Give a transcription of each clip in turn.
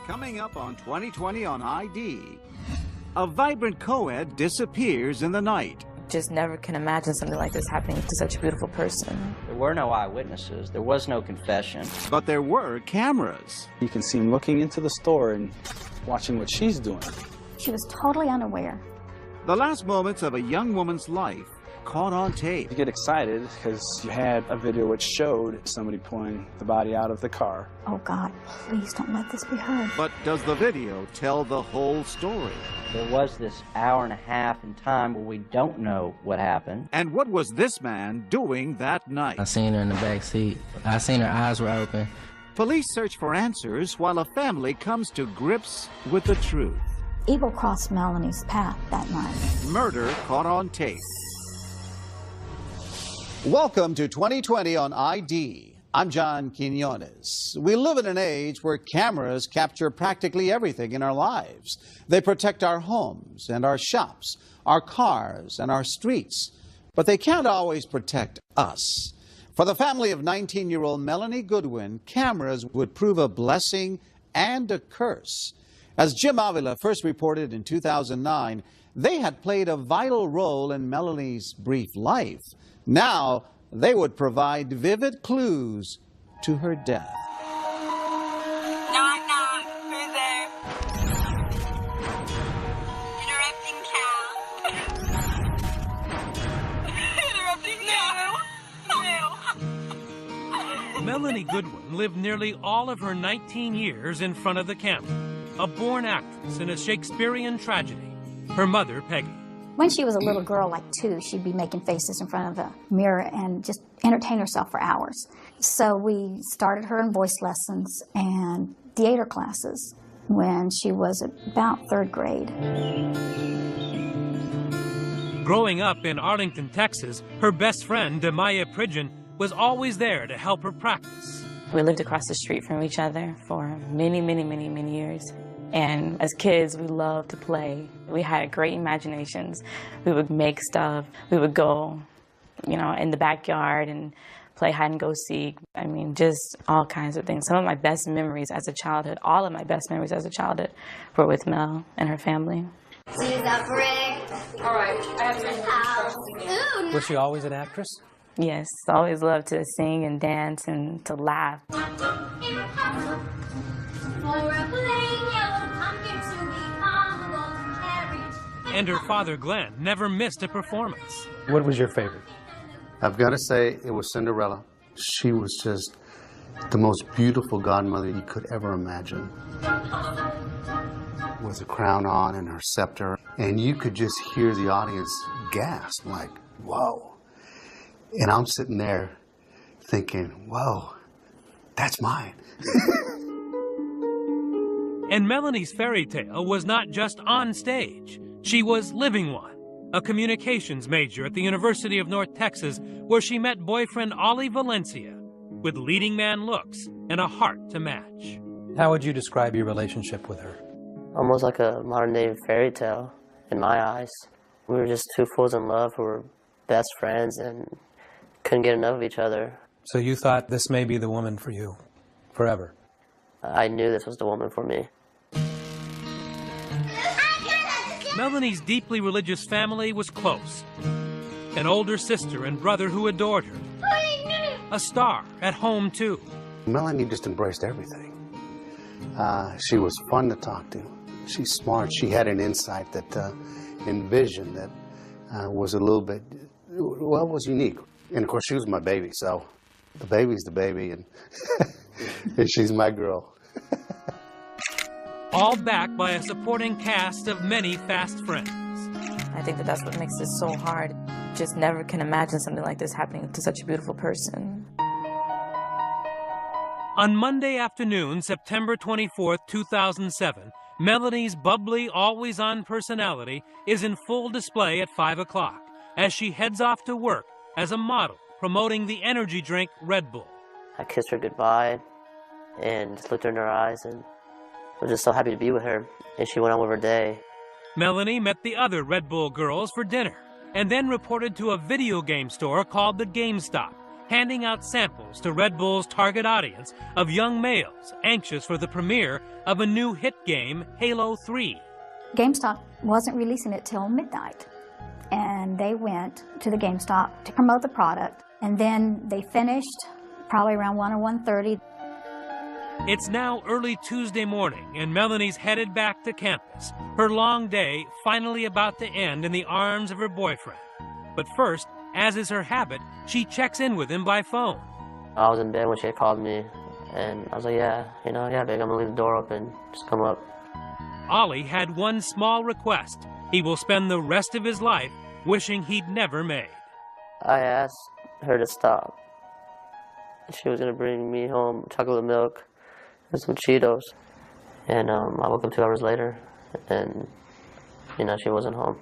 Coming up on 2020 on ID, a vibrant co-ed disappears in the night. Just never can imagine something like this happening to such a beautiful person. There were no eyewitnesses. There was no confession. But there were cameras. You can see him looking into the store and watching what she's doing. She was totally unaware. The last moments of a young woman's life caught on tape. You get excited because you had a video which showed somebody pulling the body out of the car. Oh God, please don't let this be her. But does the video tell the whole story? There was this hour and a half in time where we don't know what happened. And what was this man doing that night? I seen her in the back seat. I seen her eyes were open. Police search for answers while a family comes to grips with the truth. Evil crossed Melanie's path that night. Murder caught on tape. Welcome to 2020 on ID. I'm John Quinones. We live in an age where cameras capture practically everything in our lives. They protect our homes and our shops, our cars and our streets. But they can't always protect us. For the family of 19-year-old Melanie Goodwin, cameras would prove a blessing and a curse. As Jim Avila first reported in 2009, they had played a vital role in Melanie's brief life. Now, they would provide vivid clues to her death. Knock, knock. Who's there? Interrupting cow. Interrupting no. Melanie Goodwin lived nearly all of her 19 years in front of the camera, a born actress in a Shakespearean tragedy. Her mother, Peggy. When she was a little girl, like 2, she'd be making faces in front of a mirror and just entertain herself for hours. So we started her in voice lessons and theater classes when she was about 3rd grade. Growing up in Arlington, Texas, her best friend, Demaya Pridgeon, was always there to help her practice. We lived across the street from each other for many, many, many, many years. And as kids, we loved to play. We had great imaginations. We would make stuff. We would go, in the backyard and play hide and go seek. I mean, just all kinds of things. Some of my best memories as a childhood, all of my best memories as a childhood were with Mel and her family. She's a brick. All right. I have to house. Was she always an actress? Yes, always loved to sing and dance and to laugh. And her father, Glenn, never missed a performance. What was your favorite? I've got to say it was Cinderella. She was just the most beautiful godmother you could ever imagine. With a crown on and her scepter. And you could just hear the audience gasp, like, whoa. And I'm sitting there thinking, whoa, that's mine. And Melanie's fairy tale was not just on stage. She was living one, a communications major at the University of North Texas, where she met boyfriend Ollie Valencia, with leading man looks and a heart to match. How would you describe your relationship with her? Almost like a modern-day fairy tale, in my eyes. We were just two fools in love who were best friends and couldn't get enough of each other. So you thought this may be the woman for you, forever? I knew this was the woman for me. Melanie's deeply religious family was close. An older sister and brother who adored her. A star at home, too. Melanie just embraced everything. She was fun to talk to. She's smart. She had an insight that, and vision that was a little bit, well, was unique. And, of course, she was my baby, so the baby's the baby, and, and she's my girl. All backed by a supporting cast of many fast friends. I think that's what makes it so hard. Just never can imagine something like this happening to such a beautiful person. On Monday afternoon, September 24th, 2007, Melanie's bubbly, always-on personality is in full display at 5 o'clock as she heads off to work as a model promoting the energy drink Red Bull. I kissed her goodbye and just looked her in her eyes and was just so happy to be with her, and she went on with her day. Melanie met the other Red Bull girls for dinner and then reported to a video game store called the GameStop, handing out samples to Red Bull's target audience of young males anxious for the premiere of a new hit game, Halo 3. GameStop wasn't releasing it till midnight, and they went to the GameStop to promote the product, and then they finished probably around 1 or 1:30. It's now early Tuesday morning, and Melanie's headed back to campus, her long day finally about to end in the arms of her boyfriend. But first, as is her habit, she checks in with him by phone. I was in bed when she had called me, and I was like, yeah, babe, I'm gonna leave the door open, just come up. Ollie had one small request. He will spend the rest of his life wishing he'd never made. I asked her to stop. She was gonna bring me home chocolate milk and some Cheetos. And I woke up 2 hours later, and, she wasn't home.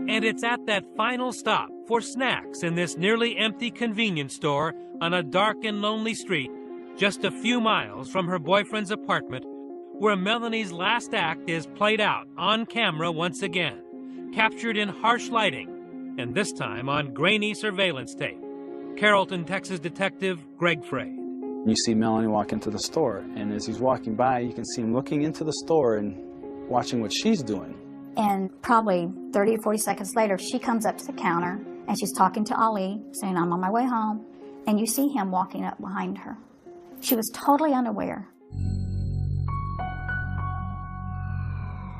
And it's at that final stop for snacks in this nearly empty convenience store on a dark and lonely street, just a few miles from her boyfriend's apartment, where Melanie's last act is played out on camera once again, captured in harsh lighting, and this time on grainy surveillance tape. Carrollton, Texas detective Greg Frade. You see Melanie walk into the store, and as he's walking by, you can see him looking into the store and watching what she's doing. And probably 30 or 40 seconds later, she comes up to the counter, and she's talking to Ali, saying, I'm on my way home, and you see him walking up behind her. She was totally unaware.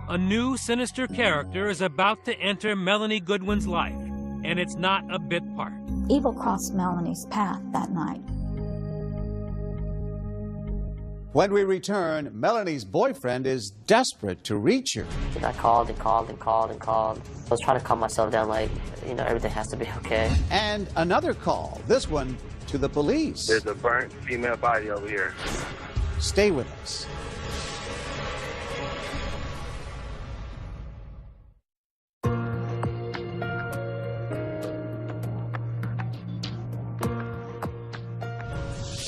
A new sinister character is about to enter Melanie Goodwin's life, and it's not a bit part. Evil crossed Melanie's path that night. When we return, Melanie's boyfriend is desperate to reach her. I called and called and called and called. I was trying to calm myself down, like, everything has to be okay. And another call, this one to the police. There's a burnt female body over here. Stay with us.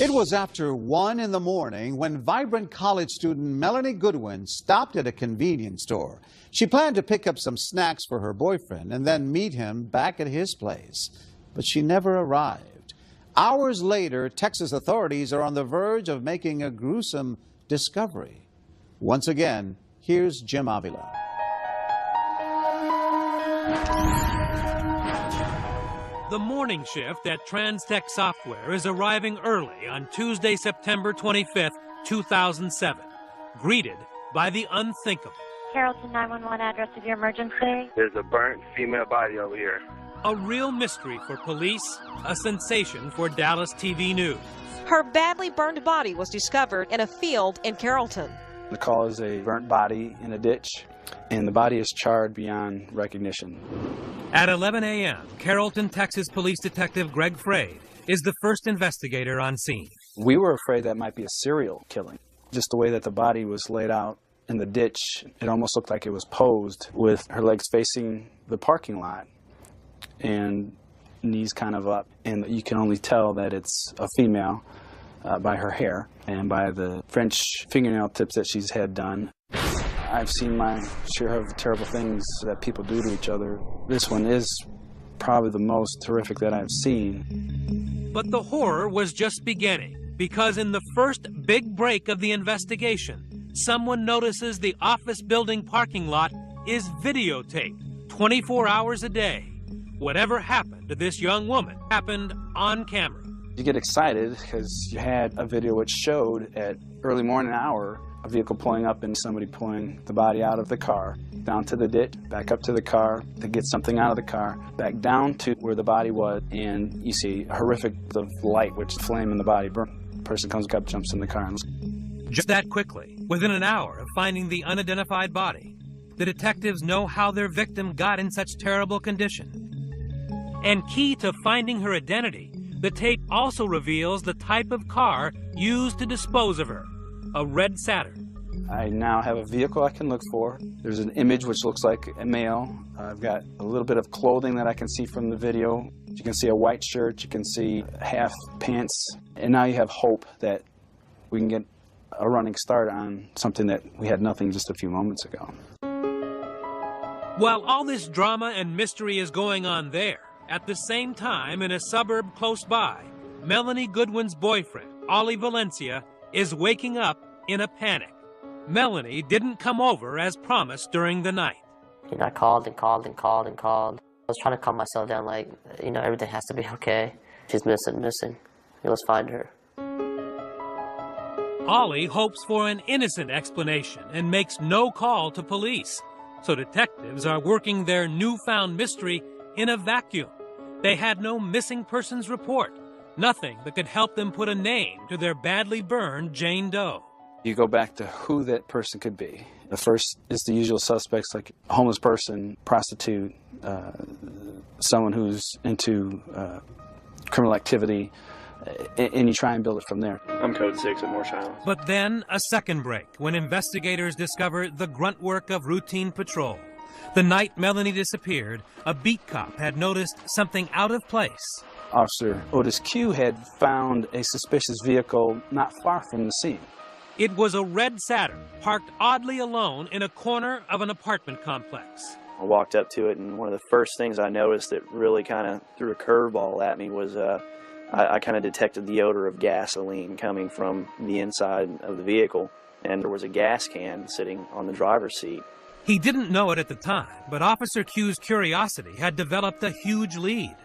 It was after 1 in the morning when vibrant college student Melanie Goodwin stopped at a convenience store. She planned to pick up some snacks for her boyfriend and then meet him back at his place. But she never arrived. Hours later, Texas authorities are on the verge of making a gruesome discovery. Once again, here's Jim Avila. The morning shift at Transtech Software is arriving early on Tuesday, September 25th, 2007, greeted by the unthinkable. Carrollton 911, address of your emergency. There's a burnt female body over here. A real mystery for police, a sensation for Dallas TV News. Her badly burned body was discovered in a field in Carrollton. The call is a burnt body in a ditch, and the body is charred beyond recognition. At 11 a.m., Carrollton, Texas Police Detective Greg Frade is the first investigator on scene. We were afraid that might be a serial killing. Just the way that the body was laid out in the ditch, it almost looked like it was posed with her legs facing the parking lot and knees kind of up. And you can only tell that it's a female by her hair and by the French fingernail tips that she's had done. I've seen my share of terrible things that people do to each other. This one is probably the most horrific that I've seen. But the horror was just beginning, because in the first big break of the investigation, someone notices the office building parking lot is videotaped 24 hours a day. Whatever happened to this young woman happened on camera. You get excited because you had a video which showed at early morning hour a vehicle pulling up and somebody pulling the body out of the car, down to the ditch, back up to the car, to get something out of the car, back down to where the body was, and you see a horrific of light which flame in the body burn. Person comes up, jumps in the car. Just that quickly, within an hour of finding the unidentified body, the detectives know how their victim got in such terrible condition. And key to finding her identity, the tape also reveals the type of car used to dispose of her. A red Saturn. I now have a vehicle I can look for. There's an image which looks like a male. I've got a little bit of clothing that I can see from the video. You can see a white shirt, you can see half pants, and now you have hope that we can get a running start on something that we had nothing just a few moments ago. While all this drama and mystery is going on there, At the same time, in a suburb close by, Melanie Goodwin's boyfriend, Ollie Valencia, is waking up in a panic. Melanie didn't come over as promised during the night. I called and called and called and called. I was trying to calm myself down, like, everything has to be okay. She's missing. Let's find her. Ollie hopes for an innocent explanation and makes no call to police. So detectives are working their newfound mystery in a vacuum. They had no missing persons report, nothing that could help them put a name to their badly burned Jane Doe. You go back to who that person could be. The first is the usual suspects, like a homeless person, prostitute, someone who's into criminal activity, and you try and build it from there. I'm code 6 at Moorchild. But then a second break when investigators discover the grunt work of routine patrol. The night Melanie disappeared, a beat cop had noticed something out of place. Officer Otis Q had found a suspicious vehicle not far from the scene. It was a red Saturn, parked oddly alone in a corner of an apartment complex. I walked up to it, and one of the first things I noticed that really kind of threw a curveball at me was I kind of detected the odor of gasoline coming from the inside of the vehicle, and there was a gas can sitting on the driver's seat. He didn't know it at the time, but Officer Q's curiosity had developed a huge lead.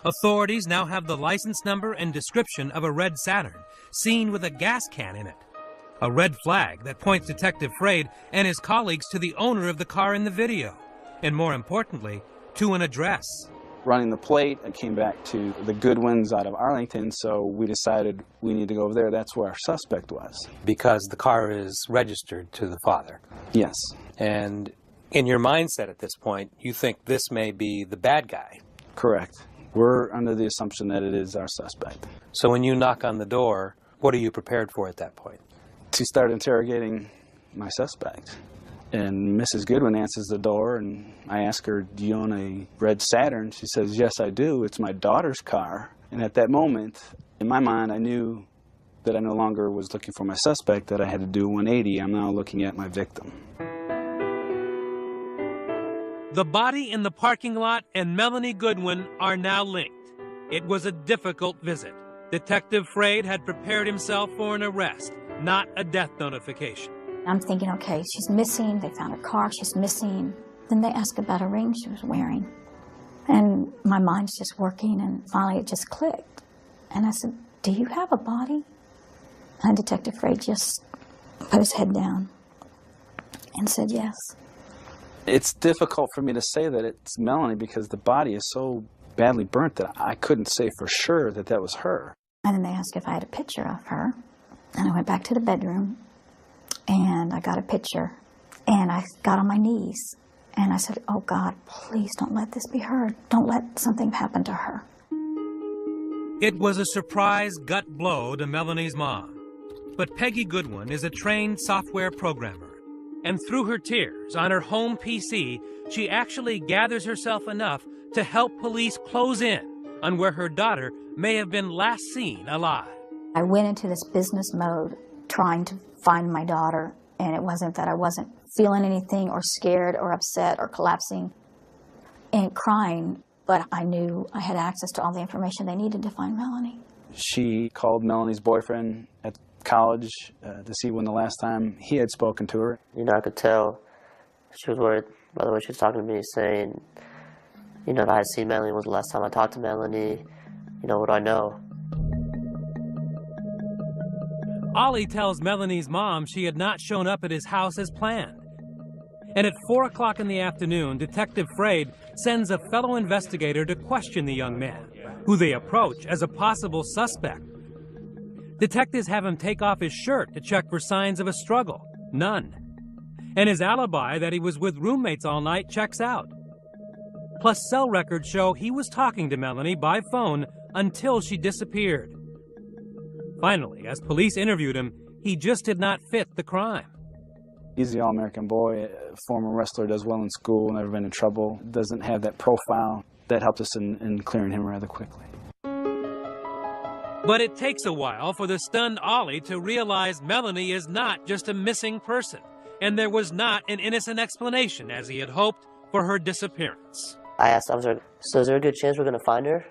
Authorities now have the license number and description of a red Saturn, seen with a gas can in it. A red flag that points Detective Fraid and his colleagues to the owner of the car in the video, and more importantly, to an address. Running the plate, I came back to the Goodwins out of Arlington, so we decided we need to go over there. That's where our suspect was. Because the car is registered to the father. Yes. And in your mindset at this point, you think this may be the bad guy. Correct. We're under the assumption that it is our suspect. So when you knock on the door, what are you prepared for at that point? To start interrogating my suspect. And Mrs. Goodwin answers the door, and I ask her, do you own a red Saturn? She says, yes, I do. It's my daughter's car. And at that moment, in my mind, I knew that I no longer was looking for my suspect, that I had to do a 180. I'm now looking at my victim. The body in the parking lot and Melanie Goodwin are now linked. It was a difficult visit. Detective Fraid had prepared himself for an arrest, not a death notification. I'm thinking, okay, she's missing. They found her car. She's missing. Then they asked about a ring she was wearing. And my mind's just working, and finally it just clicked. And I said, do you have a body? And Detective Fraid just put his head down and said yes. It's difficult for me to say that it's Melanie because the body is so badly burnt that I couldn't say for sure that that was her. And then they asked if I had a picture of her. And I went back to the bedroom, and I got a picture, and I got on my knees, and I said, oh God, please don't let this be her. Don't let something happen to her. It was a surprise gut blow to Melanie's mom. But Peggy Goodwin is a trained software programmer. And through her tears on her home PC, she actually gathers herself enough to help police close in on where her daughter may have been last seen alive. I went into this business mode trying to find my daughter, and it wasn't that I wasn't feeling anything or scared or upset or collapsing and crying, but I knew I had access to all the information they needed to find Melanie. She called Melanie's boyfriend at college to see when the last time he had spoken to her. I could tell she was worried by the way she was talking to me, saying, if I had seen Melanie, when was the last time I talked to Melanie? What do I know? Ollie tells Melanie's mom she had not shown up at his house as planned. And at 4 o'clock in the afternoon, Detective Fraid sends a fellow investigator to question the young man, who they approach as a possible suspect. Detectives have him take off his shirt to check for signs of a struggle. None. And his alibi that he was with roommates all night checks out. Plus, cell records show he was talking to Melanie by phone until she disappeared. Finally, as police interviewed him, he just did not fit the crime. He's the all-American boy, a former wrestler, does well in school, never been in trouble, doesn't have that profile. That helped us in clearing him rather quickly. But it takes a while for the stunned Ollie to realize Melanie is not just a missing person, and there was not an innocent explanation, as he had hoped, for her disappearance. I asked the officer, so is there a good chance we're going to find her?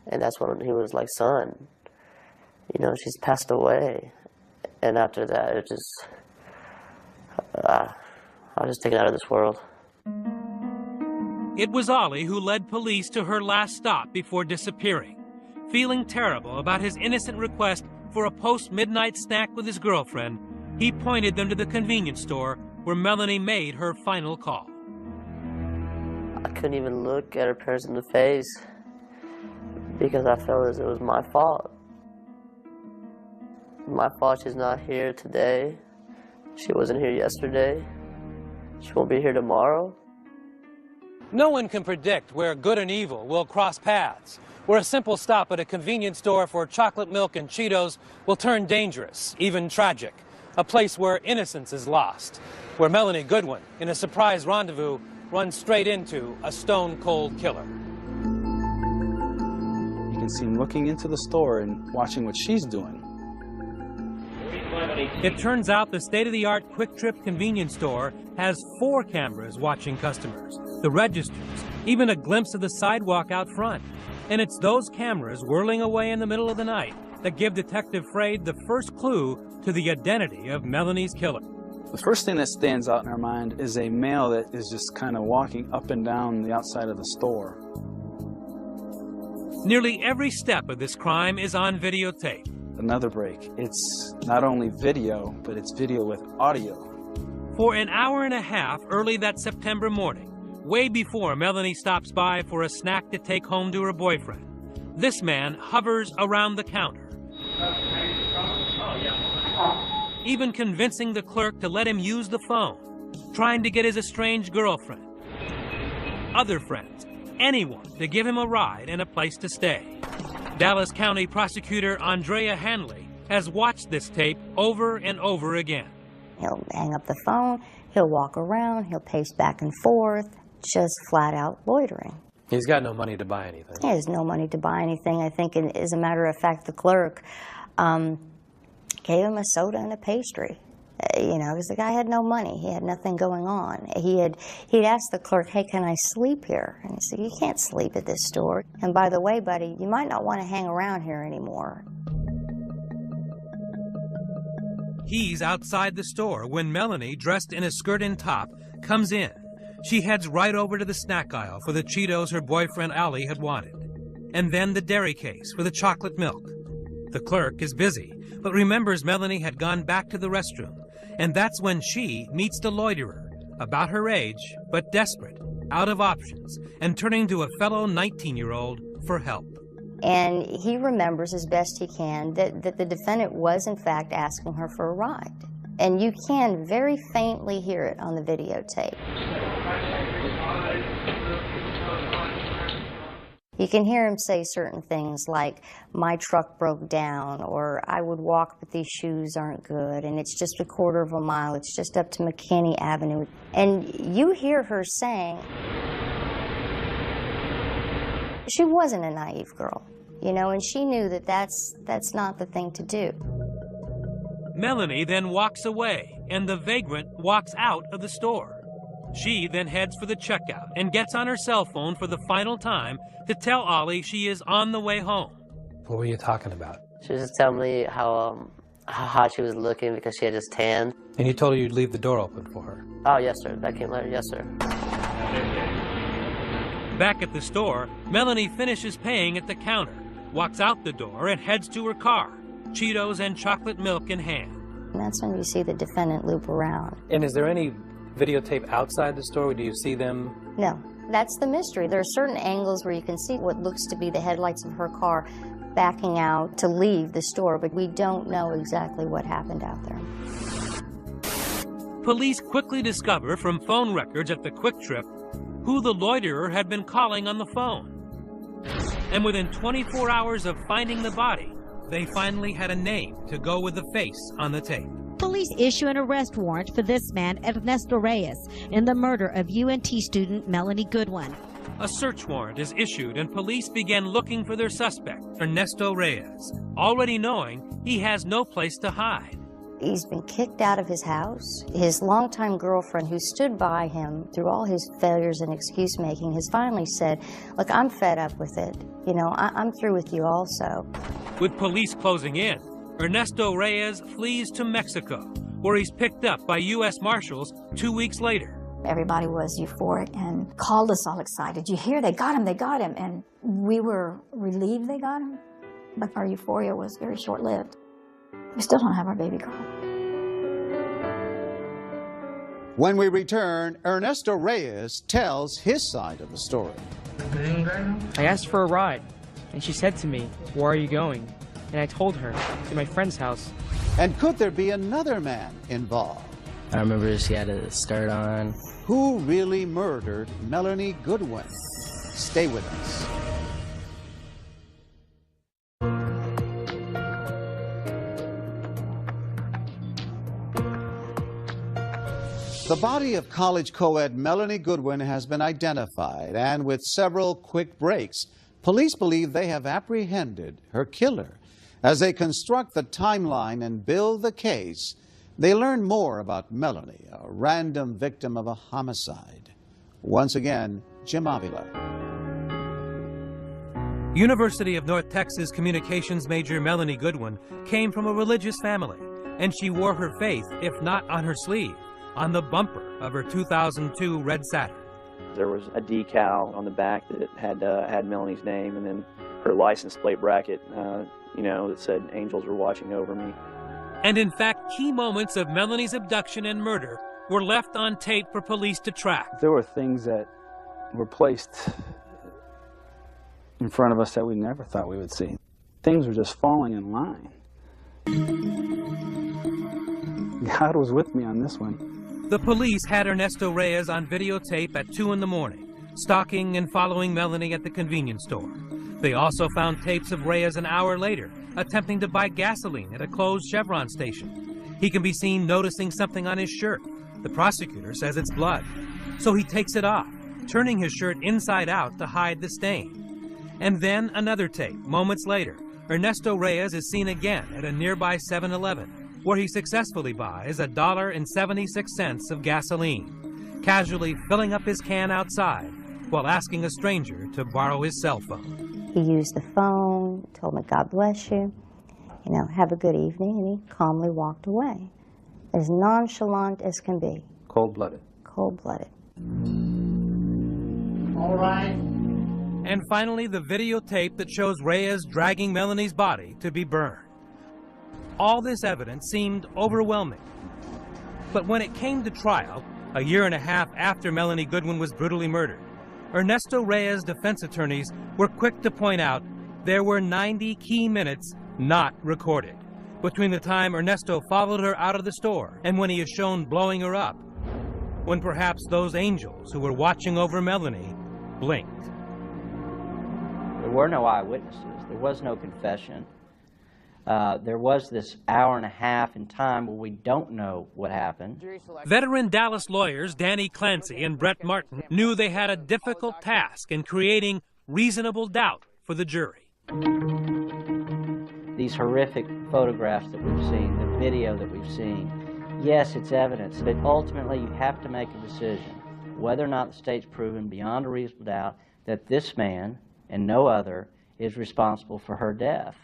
And that's when he was like, son, you know, she's passed away. And after that, it just, I was just taken out of this world. It was Ollie who led police to her last stop before disappearing. Feeling terrible about his innocent request for a post-midnight snack with his girlfriend, he pointed them to the convenience store where Melanie made her final call. I couldn't even look at her parents in the face because I felt as it was my fault. My fault she's not here today. She wasn't here yesterday. She won't be here tomorrow. No one can predict where good and evil will cross paths, where a simple stop at a convenience store for chocolate milk and Cheetos will turn dangerous, even tragic. A place where innocence is lost, where Melanie Goodwin, in a surprise rendezvous, runs straight into a stone-cold killer. You can see him looking into the store and watching what she's doing. It turns out the state-of-the-art Quick Trip convenience store has 4 cameras watching customers, the registers, even a glimpse of the sidewalk out front. And it's those cameras whirling away in the middle of the night that give Detective Fraid the first clue to the identity of Melanie's killer. The first thing that stands out in our mind is a male that is just kind of walking up and down the outside of the store. Nearly every step of this crime is on videotape. Another break. It's not only video, but it's video with audio. For an hour and a half early that September morning, way before Melanie stops by for a snack to take home to her boyfriend, this man hovers around the counter, even convincing the clerk to let him use the phone, trying to get his estranged girlfriend, other friends, anyone to give him a ride and a place to stay. Dallas County Prosecutor Andrea Hanley has watched this tape over and over again. He'll hang up the phone, he'll walk around, he'll pace back and forth, just flat out loitering. He's got no money to buy anything. He has no money to buy anything. I think, as a matter of fact, the clerk gave him a soda and a pastry. You know, because the guy had no money. He had nothing going on. He'd asked the clerk, hey, can I sleep here? And he said, you can't sleep at this store. And by the way, buddy, you might not want to hang around here anymore. He's outside the store when Melanie, dressed in a skirt and top, comes in. She heads right over to the snack aisle for the Cheetos her boyfriend Allie had wanted, and then the dairy case for the chocolate milk. The clerk is busy, but remembers Melanie had gone back to the restroom, and that's when she meets the loiterer, about her age, but desperate, out of options, and turning to a fellow 19-year-old for help. And he remembers as best he can that the defendant was, in fact, asking her for a ride. And you can very faintly hear it on the videotape. You can hear him say certain things like, my truck broke down, or I would walk but these shoes aren't good, and it's just a quarter of a mile, it's just up to McKinney Avenue. And you hear her saying, she wasn't a naive girl, you know, and she knew that that's not the thing to do. Melanie then walks away, and the vagrant walks out of the store. She then heads for the checkout and gets on her cell phone for the final time to tell Ollie she is on the way home. What were you talking about? She was just telling me how hot she was looking because she had just tanned. And you told her you'd leave the door open for her? Oh, yes, sir. That came later. Yes, sir. Back at the store, Melanie finishes paying at the counter, walks out the door, and heads to her car, Cheetos and chocolate milk in hand. And that's when you see the defendant loop around. And is there any videotape outside the store? Do you see them? No. That's the mystery. There are certain angles where you can see what looks to be the headlights of her car backing out to leave the store, but we don't know exactly what happened out there. Police quickly discover from phone records at the Quick Trip who the loiterer had been calling on the phone. And within 24 hours of finding the body, they finally had a name to go with the face on the tape. Police issue an arrest warrant for this man, Ernesto Reyes, in the murder of UNT student Melanie Goodwin. A search warrant is issued and police began looking for their suspect, Ernesto Reyes, already knowing he has no place to hide. He's been kicked out of his house. His longtime girlfriend, who stood by him through all his failures and excuse making, has finally said, look, I'm fed up with it. You know, I'm through with you also. With police closing in, Ernesto Reyes flees to Mexico, where he's picked up by U.S. Marshals 2 weeks later. Everybody was euphoric and called us all excited. You hear, they got him, they got him. And we were relieved they got him, but our euphoria was very short-lived. We still don't have our baby girl. When we return, Ernesto Reyes tells his side of the story. I asked for a ride, and she said to me, "Where are you going?" And I told her, to my friend's house. And could there be another man involved? I remember she had a skirt on. Who really murdered Melanie Goodwin? Stay with us. The body of college co-ed Melanie Goodwin has been identified, and with several quick breaks, police believe they have apprehended her killer. As they construct the timeline and build the case, they learn more about Melanie, a random victim of a homicide. Once again, Jim Avila. University of North Texas communications major Melanie Goodwin came from a religious family, and she wore her faith, if not on her sleeve, on the bumper of her 2002 red Saturn. There was a decal on the back that had Melanie's name, and then her license plate bracket, that said "Angels are watching over me." And in fact, key moments of Melanie's abduction and murder were left on tape for police to track. There were things that were placed in front of us that we never thought we would see. Things were just falling in line. God was with me on this one. The police had Ernesto Reyes on videotape at 2 in the morning, stalking and following Melanie at the convenience store. They also found tapes of Reyes an hour later, attempting to buy gasoline at a closed Chevron station. He can be seen noticing something on his shirt. The prosecutor says it's blood. So he takes it off, turning his shirt inside out to hide the stain. And then another tape, moments later. Ernesto Reyes is seen again at a nearby 7-Eleven, where he successfully buys $1.76 of gasoline, casually filling up his can outside while asking a stranger to borrow his cell phone. He used the phone, told me, "God bless you, have a good evening," and he calmly walked away. As nonchalant as can be. Cold-blooded. Cold-blooded. All right. And finally, the videotape that shows Reyes dragging Melanie's body to be burned. All this evidence seemed overwhelming. But when it came to trial, a year and a half after Melanie Goodwin was brutally murdered, Ernesto Reyes' defense attorneys were quick to point out there were 90 key minutes not recorded between the time Ernesto followed her out of the store and when he is shown blowing her up, when perhaps those angels who were watching over Melanie blinked. There were no eyewitnesses. There was no confession. There was this hour and a half in time where we don't know what happened. Veteran Dallas lawyers Danny Clancy and Brett Martin knew they had a difficult task in creating reasonable doubt for the jury. These horrific photographs that we've seen, the video that we've seen, yes, it's evidence, but ultimately you have to make a decision whether or not the state's proven beyond a reasonable doubt that this man and no other is responsible for her death.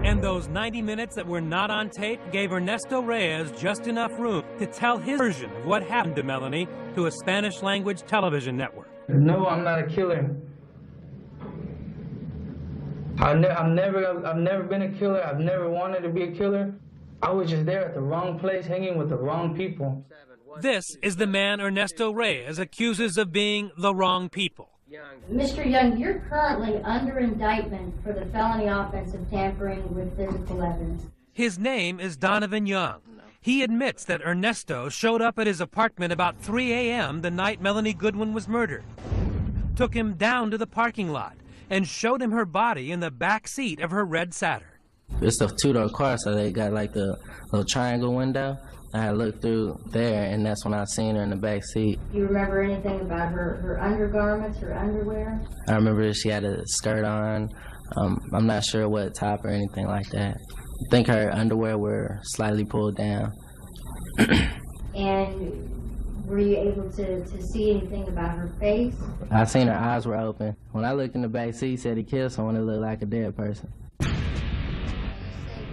And those 90 minutes that were not on tape gave Ernesto Reyes just enough room to tell his version of what happened to Melanie to a Spanish-language television network. No, I'm not a killer. I've never been a killer. I've never wanted to be a killer. I was just there at the wrong place, hanging with the wrong people. This is the man Ernesto Reyes accuses of being the wrong people. Mr. Young, you're currently under indictment for the felony offense of tampering with physical evidence. His name is Donovan Young. He admits that Ernesto showed up at his apartment about 3 a.m. the night Melanie Goodwin was murdered, took him down to the parking lot, and showed him her body in the back seat of her red Saturn. It's a two-door car, so they got like the little triangle window. I looked through there, and that's when I seen her in the back seat. Do you remember anything about her undergarments, her underwear? I remember she had a skirt on. I'm not sure what top or anything like that. I think her underwear were slightly pulled down. And were you able to see anything about her face? I seen her eyes were open. When I looked in the back seat, he said he killed someone that looked like a dead person.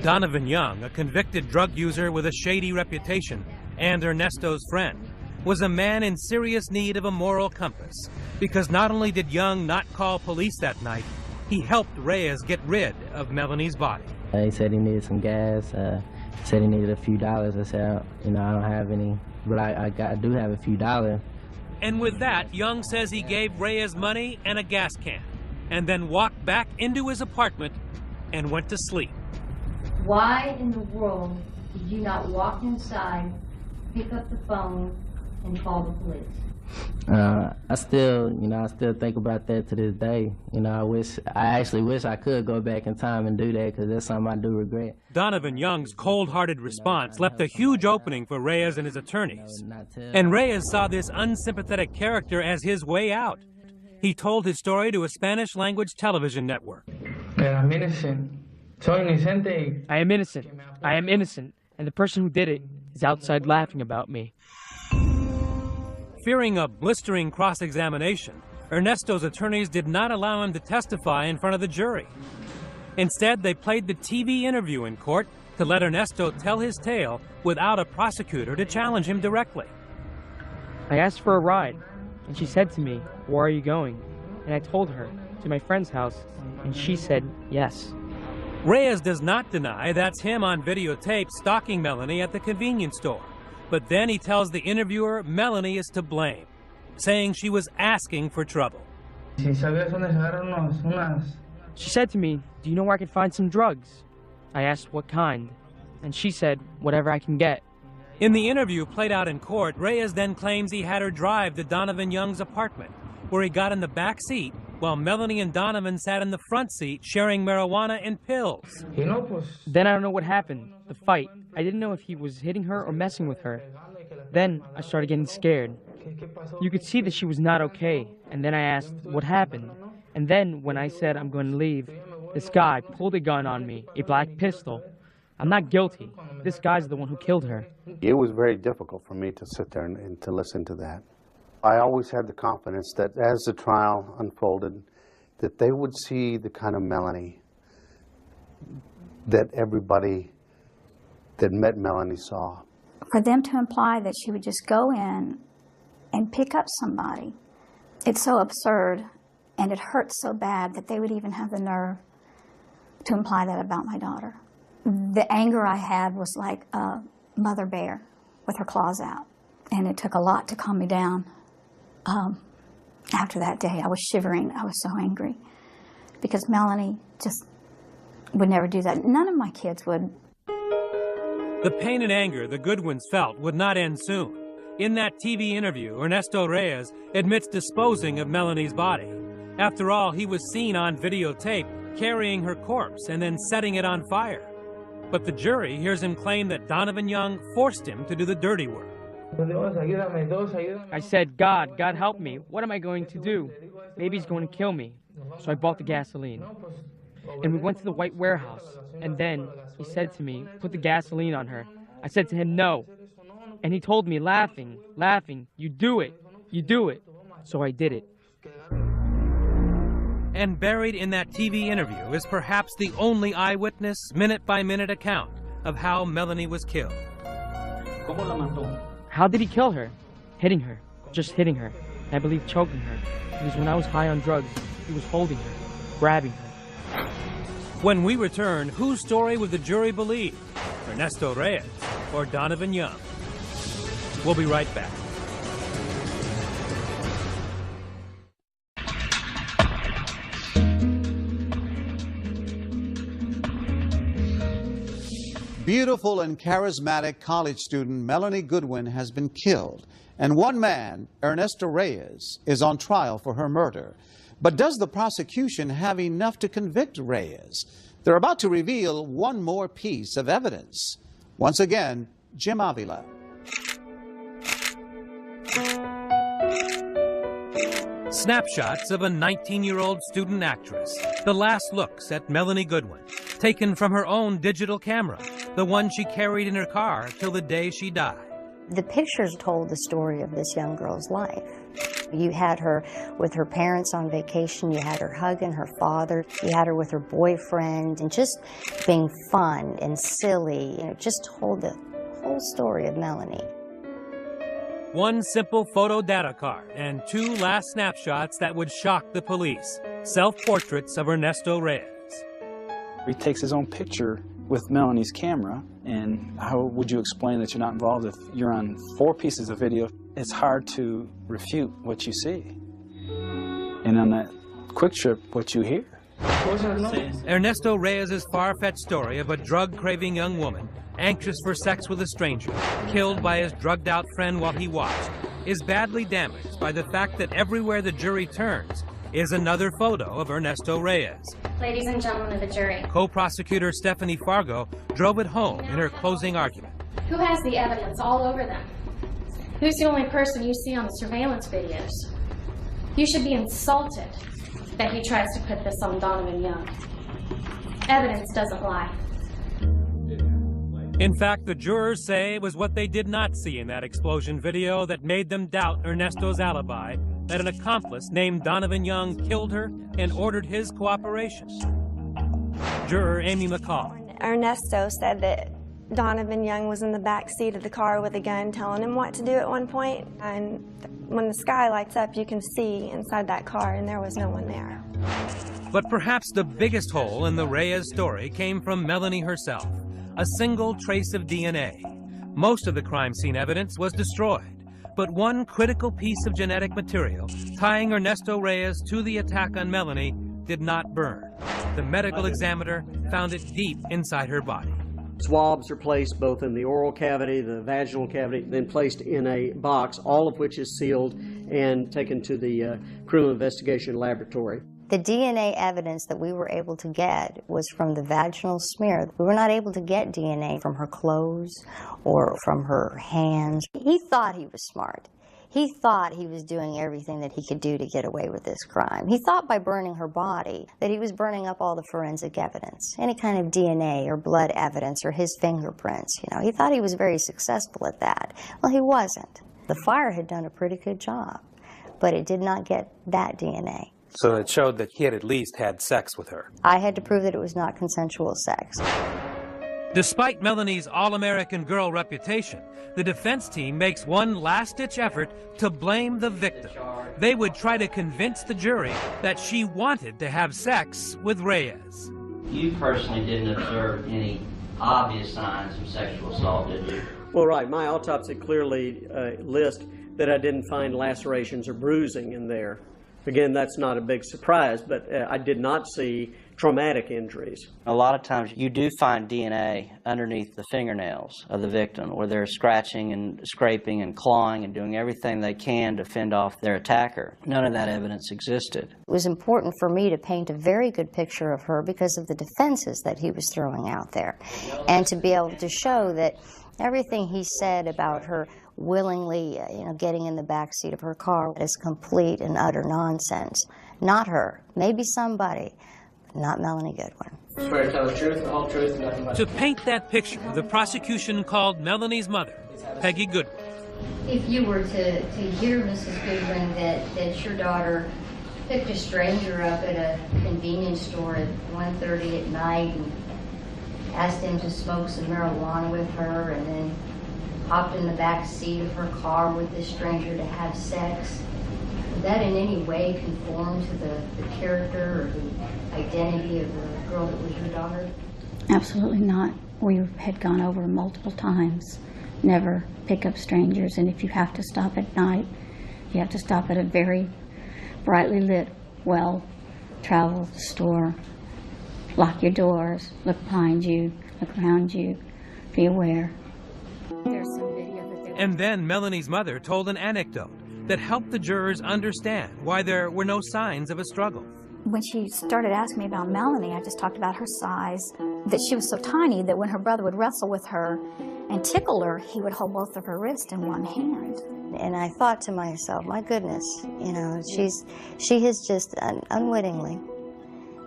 Donovan Young, a convicted drug user with a shady reputation and Ernesto's friend, was a man in serious need of a moral compass, because not only did Young not call police that night, he helped Reyes get rid of Melanie's body. He said he needed some gas. He said he needed a few dollars. I said, you know, I don't have any, but I do have a few dollars. And with that, Young says he gave Reyes money and a gas can, and then walked back into his apartment and went to sleep. Why in the world did you not walk inside, pick up the phone, and call the police? I still think about that to this day. You know, I actually wish I could go back in time and do that, because that's something I do regret. Donovan Young's cold-hearted response left a huge opening for Reyes and his attorneys. And Reyes saw this unsympathetic character as his way out. He told his story to a Spanish-language television network. I'm innocent. Soy inocente. I am innocent. I am innocent. And the person who did it is outside laughing about me. Fearing a blistering cross-examination, Ernesto's attorneys did not allow him to testify in front of the jury. Instead, they played the TV interview in court to let Ernesto tell his tale without a prosecutor to challenge him directly. I asked for a ride, and she said to me, "Where are you going?" And I told her, "To my friend's house," and she said, "Yes." Reyes does not deny that's him on videotape stalking Melanie at the convenience store. But then he tells the interviewer Melanie is to blame, saying she was asking for trouble. She said to me, "Do you know where I can find some drugs?" I asked what kind, and she said, "Whatever I can get." In the interview played out in court, Reyes then claims he had her drive to Donovan Young's apartment, where he got in the back seat while Melanie and Donovan sat in the front seat sharing marijuana and pills. Then I don't know what happened, the fight. I didn't know if he was hitting her or messing with her. Then I started getting scared. You could see that she was not okay, and then I asked what happened. And then when I said I'm going to leave, this guy pulled a gun on me, a black pistol. I'm not guilty. This guy's the one who killed her. It was very difficult for me to sit there and to listen to that. I always had the confidence that as the trial unfolded, that they would see the kind of Melanie that everybody that met Melanie saw. For them to imply that she would just go in and pick up somebody, it's so absurd, and it hurts so bad that they would even have the nerve to imply that about my daughter. The anger I had was like a mother bear with her claws out, and it took a lot to calm me down. After that day, I was shivering. I was so angry because Melanie just would never do that. None of my kids would. The pain and anger the Goodwins felt would not end soon. In that TV interview, Ernesto Reyes admits disposing of Melanie's body. After all, he was seen on videotape carrying her corpse and then setting it on fire. But the jury hears him claim that Donovan Young forced him to do the dirty work. I said, God help me. What am I going to do? Maybe he's going to kill me. So I bought the gasoline. And we went to the white warehouse. And then he said to me, put the gasoline on her. I said to him, no. And he told me, laughing, you do it. So I did it. And buried in that TV interview is perhaps the only eyewitness, minute-by-minute account of how Melanie was killed. How did he kill her? Hitting her. Just hitting her. And I believe choking her. Because when I was high on drugs, he was holding her, grabbing her. When we return, whose story would the jury believe? Ernesto Reyes or Donovan Young? We'll be right back. Beautiful and charismatic college student Melanie Goodwin has been killed, and one man, Ernesto Reyes, is on trial for her murder. But does the prosecution have enough to convict Reyes? They're about to reveal one more piece of evidence. Once again, Jim Avila. Snapshots of a 19-year-old student actress. The last looks at Melanie Goodwin. taken from her own digital camera, the one she carried in her car till the day she died. The pictures told the story of this young girl's life. You had her with her parents on vacation, you had her hugging her father, you had her with her boyfriend, and just being fun and silly. You know, just told the whole story of Melanie. One simple photo data card and 2 last snapshots that would shock the police. Self-portraits of Ernesto Reyes. He takes his own picture with Melanie's camera, and how would you explain that you're not involved if you're on 4 pieces of video? It's hard to refute what you see. And on that quick trip, what you hear. Ernesto Reyes' far-fetched story of a drug-craving young woman anxious for sex with a stranger, killed by his drugged-out friend while he watched, is badly damaged by the fact that everywhere the jury turns is another photo of Ernesto Reyes. Ladies and gentlemen of the jury. Co-prosecutor Stephanie Fargo drove it home in her closing argument. Who has the evidence all over them? Who's the only person you see on the surveillance videos? You should be insulted that he tries to put this on Donovan Young. Evidence doesn't lie. In fact, the jurors say it was what they did not see in that explosion video that made them doubt Ernesto's alibi, that an accomplice named Donovan Young killed her and ordered his cooperation. Juror Amy McCall. Ernesto said that Donovan Young was in the back seat of the car with a gun telling him what to do at one point, and when the sky lights up you can see inside that car and there was no one there. But perhaps the biggest hole in the Reyes story came from Melanie herself. A single trace of DNA. Most of the crime scene evidence was destroyed, but one critical piece of genetic material tying Ernesto Reyes to the attack on Melanie did not burn. The medical examiner found it deep inside her body. Swabs are placed both in the oral cavity, the vaginal cavity, then placed in a box, all of which is sealed and taken to the criminal investigation laboratory. The DNA evidence that we were able to get was from the vaginal smear. We were not able to get DNA from her clothes or from her hands. He thought he was smart. He thought he was doing everything that he could do to get away with this crime. He thought by burning her body that he was burning up all the forensic evidence, any kind of DNA or blood evidence or his fingerprints. You know, he thought he was very successful at that. Well, he wasn't. The fire had done a pretty good job, but it did not get that DNA. So it showed that he had at least had sex with her. I had to prove that it was not consensual sex. Despite Melanie's all-American girl reputation, the defense team makes one last-ditch effort to blame the victim. They would try to convince the jury that she wanted to have sex with Reyes. You personally didn't observe any obvious signs of sexual assault, did you? Well, right. My autopsy clearly lists that I didn't find lacerations or bruising in there. Again, that's not a big surprise, but I did not see traumatic injuries. A lot of times you do find DNA underneath the fingernails of the victim, where they're scratching and scraping and clawing and doing everything they can to fend off their attacker. None of that evidence existed. It was important for me to paint a very good picture of her because of the defenses that he was throwing out there, and to be able to show that everything he said about her willingly, getting in the back seat of her car is complete and utter nonsense. Not her. Maybe somebody. Not Melanie Goodwin. Swear to tell the truth, the whole truth, and nothing but the To truth. paint that picture, the prosecution called Melanie's mother, Peggy Goodwin. If you were to hear, Mrs. Goodwin, that your daughter picked a stranger up at a convenience store at 1:30 at night and asked him to smoke some marijuana with her and then hopped in the back seat of her car with this stranger to have sex, would that in any way conform to the character or the identity of the girl that was your daughter? Absolutely not. We had gone over multiple times. Never pick up strangers, and if you have to stop at night, you have to stop at a very brightly lit, well-traveled store. Lock your doors, look behind you, look around you, be aware. There's some video that And then Melanie's mother told an anecdote that helped the jurors understand why there were no signs of a struggle. When she started asking me about Melanie, I just talked about her size, that she was so tiny that when her brother would wrestle with her and tickle her, he would hold both of her wrists in one hand. And I thought to myself, my goodness, she has just unwittingly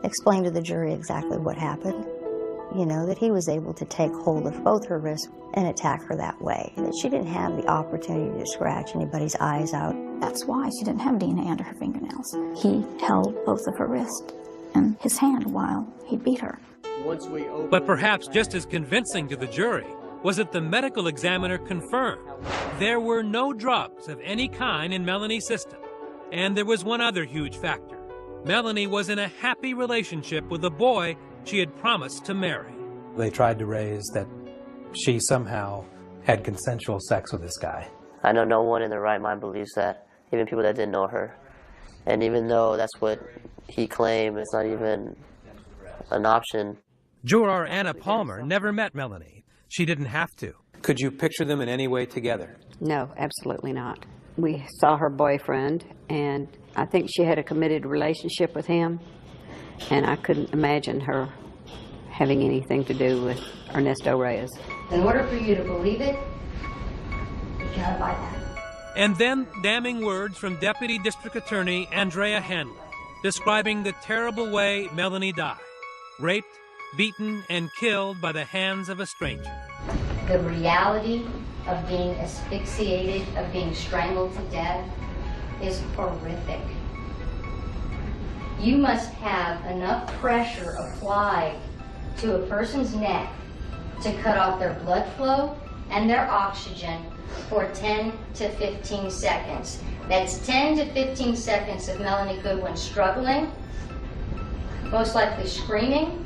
explained to the jury exactly what happened. you know, that he was able to take hold of both her wrists and attack her that way. That she didn't have the opportunity to scratch anybody's eyes out. That's why she didn't have DNA under her fingernails. He held both of her wrists in his hand while he beat her. But perhaps just as convincing to the jury was that the medical examiner confirmed there were no drugs of any kind in Melanie's system. And there was one other huge factor. Melanie was in a happy relationship with a boy she had promised to marry. They tried to raise that she somehow had consensual sex with this guy. I know no one in their right mind believes that, even people that didn't know her. And even though that's what he claimed, it's not even an option. Juror Anna Palmer never met Melanie. She didn't have to. Could you picture them in any way together? No, absolutely not. We saw her boyfriend, and I think she had a committed relationship with him, and I couldn't imagine her having anything to do with Ernesto Reyes. In order for you to believe it, you gotta buy that. And then damning words from Deputy District Attorney Andrea Handler, describing the terrible way Melanie died, raped, beaten, and killed by the hands of a stranger. The reality of being asphyxiated, of being strangled to death, is horrific. You must have enough pressure applied to a person's neck to cut off their blood flow and their oxygen for 10 to 15 seconds. That's 10 to 15 seconds of Melanie Goodwin struggling, most likely screaming,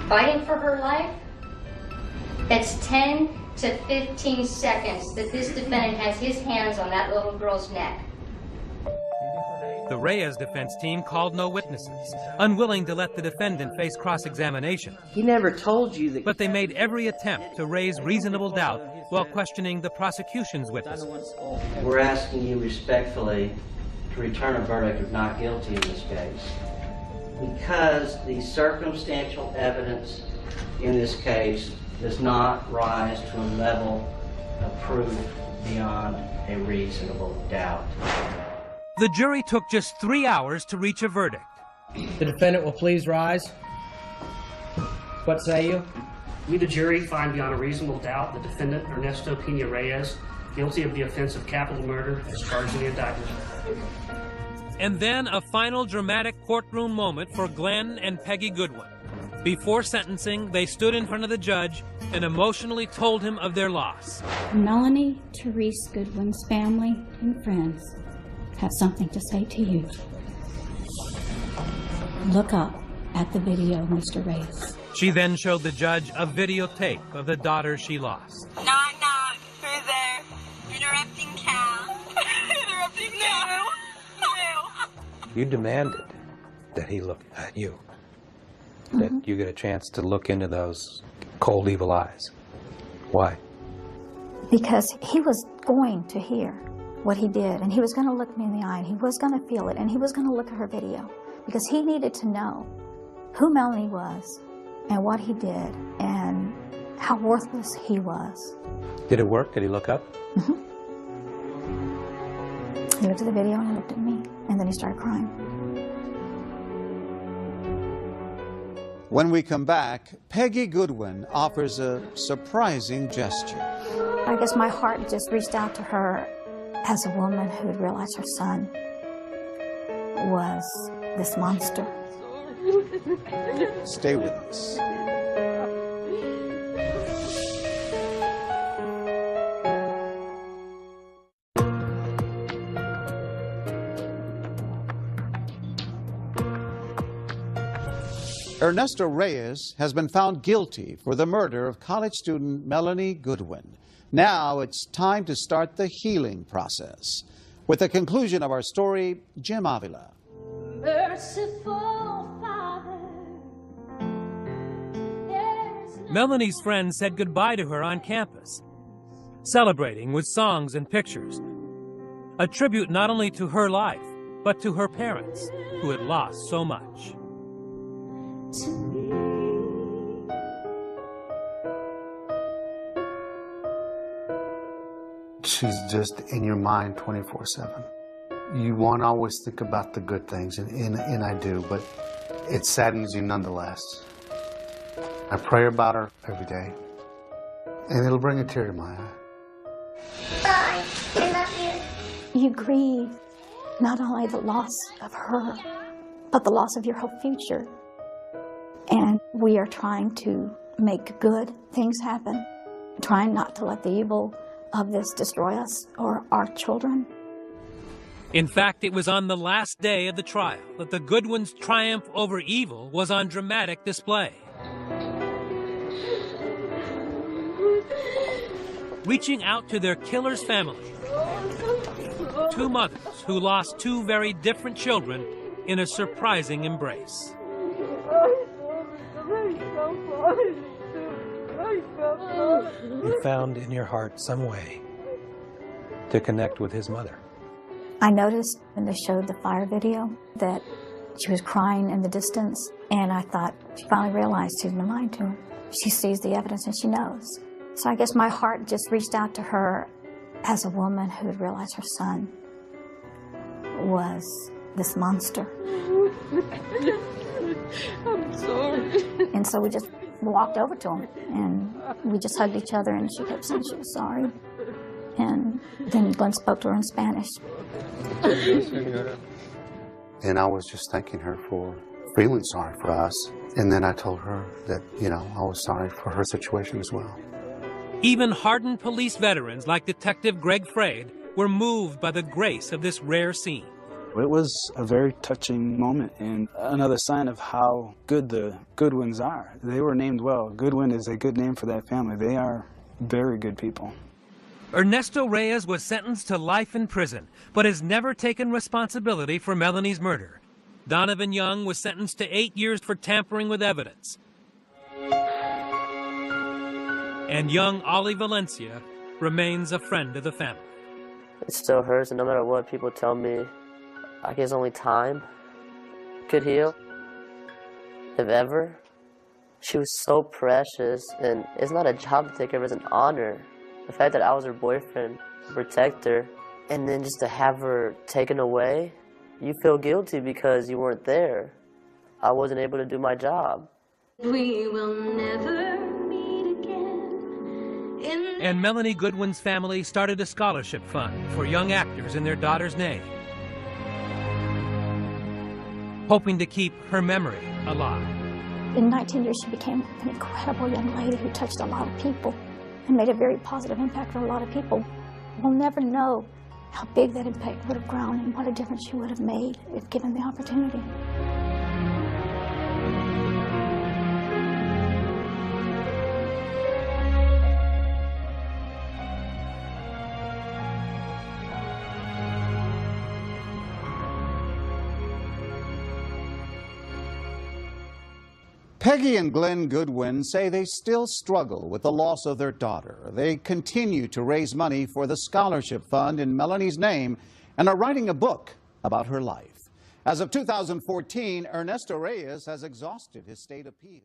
fighting for her life. That's 10 to 15 seconds that this defendant has his hands on that little girl's neck. The Reyes defense team called no witnesses, unwilling to let the defendant face cross-examination. He never told you that... But they made every attempt to raise reasonable doubt while questioning the prosecution's witnesses. We're asking you respectfully to return a verdict of not guilty in this case because the circumstantial evidence in this case does not rise to a level of proof beyond a reasonable doubt. The jury took just 3 hours to reach a verdict. The defendant will please rise. What say you? We, the jury, find beyond a reasonable doubt the defendant, Ernesto Pena Reyes, guilty of the offense of capital murder as charged in the indictment. And then a final dramatic courtroom moment for Glenn and Peggy Goodwin. Before sentencing, they stood in front of the judge and emotionally told him of their loss. Melanie Therese Goodwin's family and friends have something to say to you. Look up at the video, Mr. Reyes. She then showed the judge a videotape of the daughter she lost. Knock, knock. Who's there? Interrupting Cal. Interrupting Cal. You demanded that he look at you, that you get a chance to look into those cold, evil eyes. Why? Because he was going to hear what he did, and he was going to look me in the eye, and he was going to feel it, and he was going to look at her video, because he needed to know who Melanie was and what he did and how worthless he was. Did it work? Did he look up? He looked at the video and he looked at me, and then he started crying. When we come back, Peggy Goodwin offers a surprising gesture. I guess my heart just reached out to her as a woman who had realized her son was this monster. Stay with us. Ernesto Reyes has been found guilty for the murder of college student Melanie Goodwin. Now it's time to start the healing process. With the conclusion of our story, Jim Avila. Merciful Father. Melanie's friends said goodbye to her on campus, celebrating with songs and pictures. A tribute not only to her life, but to her parents, who had lost so much. She's just in your mind 24/7. You want to always think about the good things, and I do, but it saddens you nonetheless. I pray about her every day, and it'll bring a tear to my eye. Bye. I love you. You grieve not only the loss of her, but the loss of your whole future. And we are trying to make good things happen, trying not to let the evil of this destroy us or our children. In fact, it was on the last day of the trial that the Goodwins' triumph over evil was on dramatic display. Reaching out to their killer's family, two mothers who lost two very different children in a surprising embrace. You found in your heart some way to connect with his mother. I noticed when they showed the fire video that she was crying in the distance, and I thought she finally realized she's been lied to. She sees the evidence and she knows. So I guess my heart just reached out to her as a woman who had realized her son was this monster. I'm sorry. And so we just walked over to him and we just hugged each other, and she kept saying she was sorry. And then Glenn spoke to her in Spanish. And I was just thanking her for feeling sorry for us. And then I told her that, you know, I was sorry for her situation as well. Even hardened police veterans like Detective Greg Fraid were moved by the grace of this rare scene. It was a very touching moment and another sign of how good the Goodwins are. They were named well. Goodwin is a good name for that family. They are very good people. Ernesto Reyes was sentenced to life in prison, but has never taken responsibility for Melanie's murder. Donovan Young was sentenced to 8 years for tampering with evidence. And young Ollie Valencia remains a friend of the family. It still hurts, and no matter what people tell me, I guess only time could heal, if ever. She was so precious, and it's not a job to take her, it's an honor. The fact that I was her boyfriend, protect her, and then just to have her taken away, you feel guilty because you weren't there. I wasn't able to do my job. We will never meet again. And Melanie Goodwin's family started a scholarship fund for young actors in their daughter's name, hoping to keep her memory alive. In 19 years, she became an incredible young lady who touched a lot of people and made a very positive impact for a lot of people. We'll never know how big that impact would have grown and what a difference she would have made if given the opportunity. Peggy and Glenn Goodwin say they still struggle with the loss of their daughter. They continue to raise money for the scholarship fund in Melanie's name and are writing a book about her life. As of 2014, Ernesto Reyes has exhausted his state appeal.